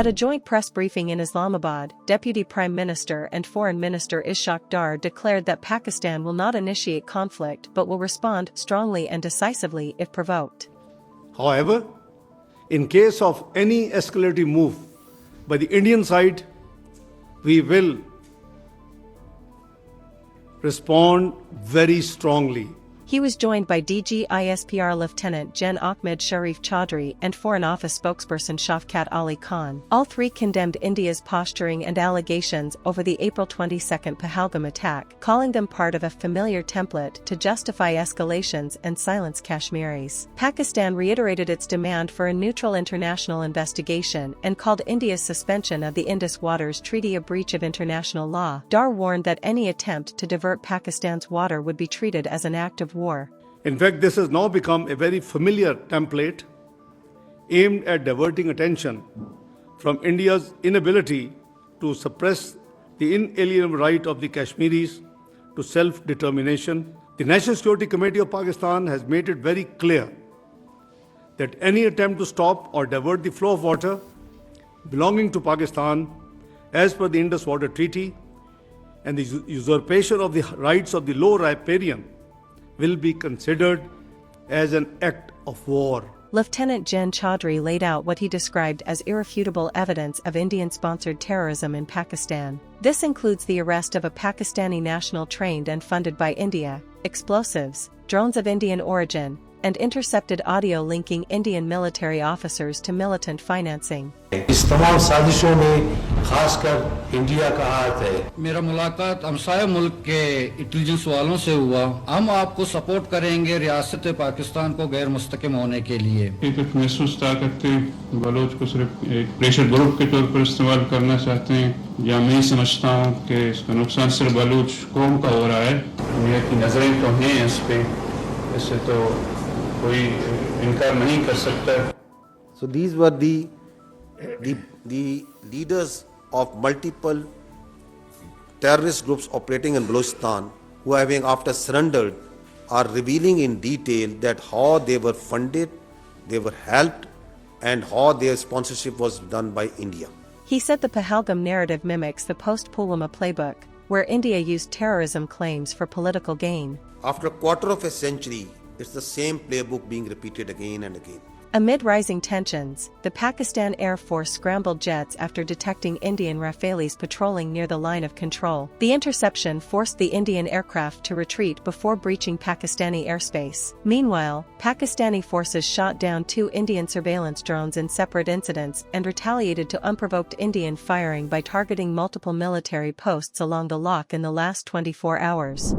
At a joint press briefing in Islamabad, Deputy Prime Minister and Foreign Minister Ishaq Dar declared that Pakistan will not initiate conflict but will respond strongly and decisively if provoked. However, in case of any escalating move by the Indian side, we will respond very strongly. He was joined by DG ispr Lieutenant Gen Ahmed Sharif Chaudhry and Foreign Office spokesperson Shafkat Ali Khan. All three condemned India's posturing and allegations over the April 22 Pahalgam attack, calling them part of a familiar template to justify escalations and silence Kashmiris. Pakistan reiterated its demand for a neutral international investigation and called India's suspension of the Indus Waters Treaty a breach of international law. Dar warned that any attempt to divert Pakistan's water would be treated as an act of war. In fact, this has now become a very familiar template aimed at diverting attention from India's inability to suppress the inalienable right of the Kashmiris to self-determination. The National Security Committee of Pakistan has made it very clear that any attempt to stop or divert the flow of water belonging to Pakistan as per the Indus Water Treaty and the usurpation of the rights of the low riparian will be considered as an act of war. Lieutenant Gen Chaudhry laid out what he described as irrefutable evidence of Indian-sponsored terrorism in Pakistan. This includes the arrest of a Pakistani national trained and funded by India, explosives, drones of Indian origin, and intercepted audio linking Indian military officers to militant financing. इस तमाम साजिशों में खासकर India का हाथ है। मेरा मुलाकात हमसाया मुल्क के इंटेलिजेंस वालों से हुआ। हम आपको सपोर्ट करेंगे रियासत पाकिस्तान को गैर मुस्तकिम होने के लिए। एक महसूस ताकत बलोच को सिर्फ एक प्रेशर ग्रुप के तौर पर इस्तेमाल करना चाहते हैं, या मैं समझता हूँ कि इसका नुकसान सिर्फ बलोच कौम का हो रहा है। दुनिया की नजरें तो हैं इस पे, इससे तो कोई इनकार नहीं कर सकता। So these were the leaders of multiple terrorist groups operating in Balochistan, who having after surrendered are revealing in detail that how they were funded, they were helped, and how their sponsorship was done by India. He said the Pahalgam narrative mimics the post-Pulwama playbook, where India used terrorism claims for political gain. After a quarter of a century, it's the same playbook being repeated again and again. Amid rising tensions, the Pakistan Air Force scrambled jets after detecting Indian Rafales patrolling near the line of control. The interception forced the Indian aircraft to retreat before breaching Pakistani airspace. Meanwhile, Pakistani forces shot down 2 Indian surveillance drones in separate incidents and retaliated to unprovoked Indian firing by targeting multiple military posts along the loch in the last 24 hours.